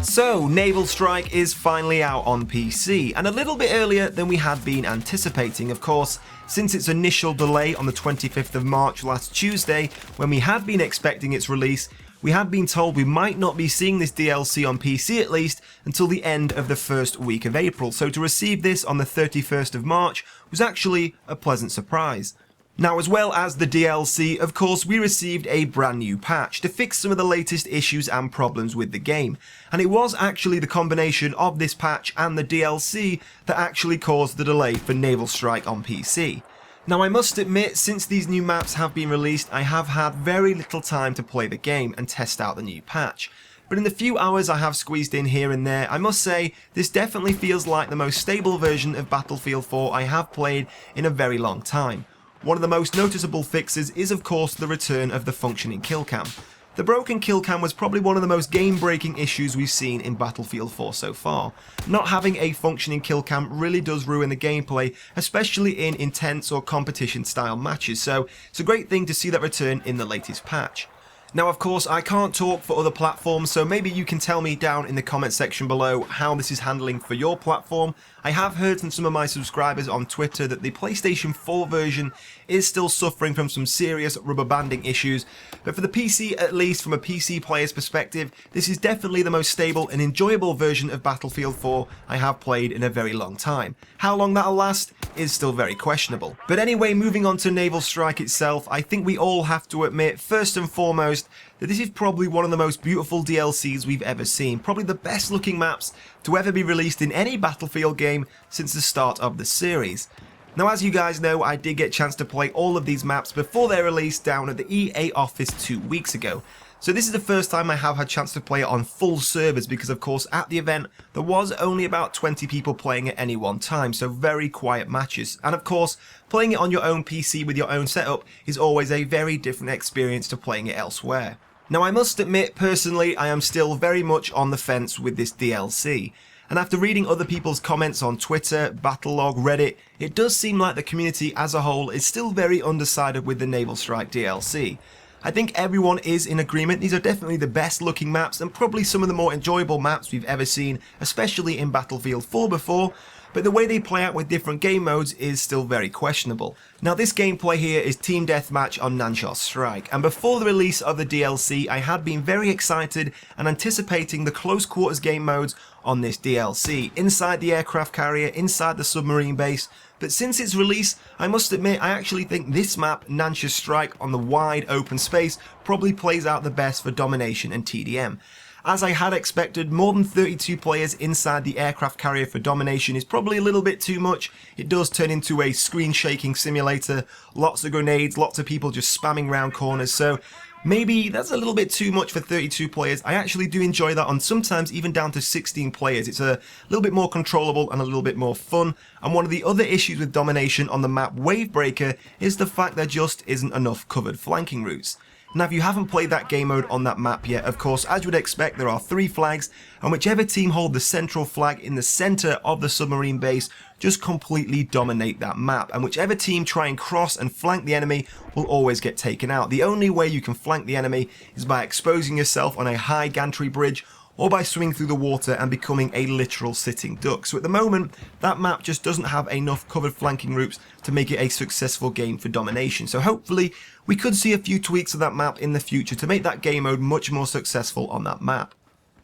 So, Naval Strike is finally out on PC, and a little bit earlier than we had been anticipating, of course. Since its initial delay on the 25th of March last Tuesday, when we had been expecting its release, we had been told we might not be seeing this DLC on PC at least until the end of the first week of April, so to receive this on the 31st of March was actually a pleasant surprise. Now, as well as the DLC, of course, we received a brand new patch to fix some of the latest issues and problems with the game, and it was actually the combination of this patch and the DLC that actually caused the delay for Naval Strike on PC. Now, I must admit, since these new maps have been released, I have had very little time to play the game and test out the new patch. But in the few hours I have squeezed in here and there, I must say, this definitely feels like the most stable version of Battlefield 4 I have played in a very long time. One of the most noticeable fixes is of course the return of the functioning kill cam. The broken kill cam was probably one of the most game-breaking issues we've seen in Battlefield 4 so far. Not having a functioning kill cam really does ruin the gameplay, especially in intense or competition style matches, so it's a great thing to see that return in the latest patch. Now, of course, I can't talk for other platforms, so maybe you can tell me down in the comment section below how this is handling for your platform. I have heard from some of my subscribers on Twitter that the PlayStation 4 version is still suffering from some serious rubber banding issues, but for the PC, at least from a PC player's perspective, this is definitely the most stable and enjoyable version of Battlefield 4 I have played in a very long time. How long that'll last is still very questionable. But anyway, moving on to Naval Strike itself, I think we all have to admit, first and foremost, that this is probably one of the most beautiful DLCs we've ever seen, probably the best looking maps to ever be released in any Battlefield game since the start of the series. Now, as you guys know, I did get a chance to play all of these maps before their release down at the EA office 2 weeks ago. So this is the first time I have had a chance to play it on full servers because of course at the event there was only about 20 people playing at any one time, so very quiet matches. And of course playing it on your own PC with your own setup is always a very different experience to playing it elsewhere. Now, I must admit personally I am still very much on the fence with this DLC. And after reading other people's comments on Twitter, Battlelog, Reddit, it does seem like the community as a whole is still very undecided with the Naval Strike DLC. I think everyone is in agreement, these are definitely the best looking maps and probably some of the more enjoyable maps we've ever seen, especially in Battlefield 4 before, but the way they play out with different game modes is still very questionable. Now, this gameplay here is Team Deathmatch on Naval Strike, and before the release of the DLC I had been very excited and anticipating the close quarters game modes on this DLC, inside the aircraft carrier, inside the submarine base, but since its release I must admit I actually think this map, Naval Strike on the wide open space, probably plays out the best for domination and TDM. As I had expected, more than 32 players inside the aircraft carrier for domination is probably a little bit too much. It does turn into a screen shaking simulator, lots of grenades, lots of people just spamming round corners, so maybe that's a little bit too much for 32 players. I actually do enjoy that on sometimes even down to 16 players. It's a little bit more controllable and a little bit more fun. And one of the other issues with domination on the map Wavebreaker is the fact there just isn't enough covered flanking routes. Now, if you haven't played that game mode on that map yet, of course, as you would expect, there are 3 flags, and whichever team hold the central flag in the center of the submarine base just completely dominate that map, and whichever team try and cross and flank the enemy will always get taken out. The only way you can flank the enemy is by exposing yourself on a high gantry bridge or by swimming through the water and becoming a literal sitting duck. So at the moment, that map just doesn't have enough covered flanking routes to make it a successful game for domination. So hopefully we could see a few tweaks of that map in the future to make that game mode much more successful on that map.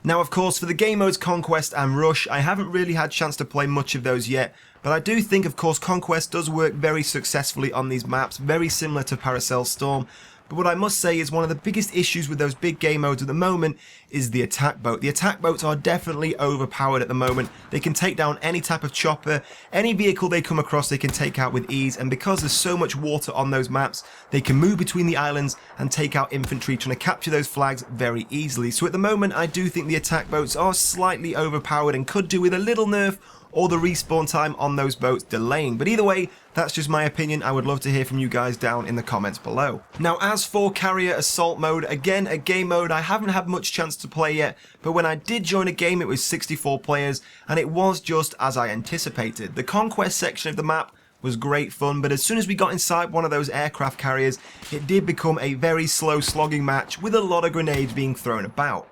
Now, of course, for the game modes Conquest and Rush, I haven't really had a chance to play much of those yet, but I do think, of course, Conquest does work very successfully on these maps, very similar to Paracel Storm. But what I must say is one of the biggest issues with those big game modes at the moment is the attack boat. The attack boats are definitely overpowered at the moment. They can take down any type of chopper, any vehicle they come across they can take out with ease, and because there's so much water on those maps, they can move between the islands and take out infantry trying to capture those flags very easily. So at the moment I do think the attack boats are slightly overpowered and could do with a little nerf or the respawn time on those boats delaying. But either way, that's just my opinion. I would love to hear from you guys down in the comments below. Now, as for Carrier Assault mode, again, a game mode I haven't had much chance to play yet, but when I did join a game it was 64 players, and it was just as I anticipated. The Conquest section of the map was great fun, but as soon as we got inside one of those aircraft carriers, it did become a very slow slogging match with a lot of grenades being thrown about.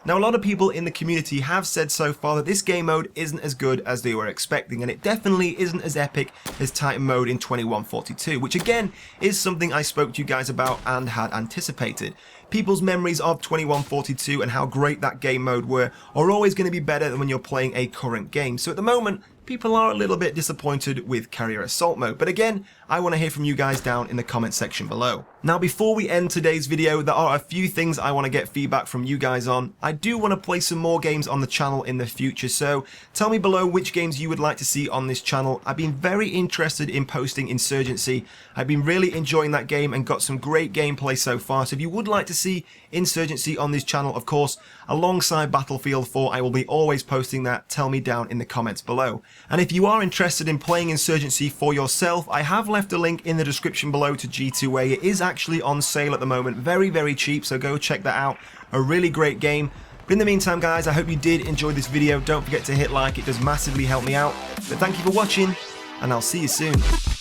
Now, a lot of people in the community have said so far that this game mode isn't as good as they were expecting, and it definitely isn't as epic as Titan mode in 2142, which again is something I spoke to you guys about and had anticipated. People's memories of 2142 and how great that game mode were are always going to be better than when you're playing a current game. So at the moment, people are a little bit disappointed with Carrier Assault mode, but again, I want to hear from you guys down in the comment section below. Now, before we end today's video, there are a few things I want to get feedback from you guys on. I do want to play some more games on the channel in the future, so tell me below which games you would like to see on this channel. I've been very interested in posting Insurgency. I've been really enjoying that game and got some great gameplay so far, so if you would like to see Insurgency on this channel, of course, alongside Battlefield 4, I will be always posting that. Tell me down in the comments below. And if you are interested in playing Insurgency for yourself, I have left a link in the description below to G2A. It is actually on sale at the moment, very, very cheap, so go check that out. A really great game. But in the meantime, guys, I hope you did enjoy this video. Don't forget to hit like, it does massively help me out. But thank you for watching, and I'll see you soon.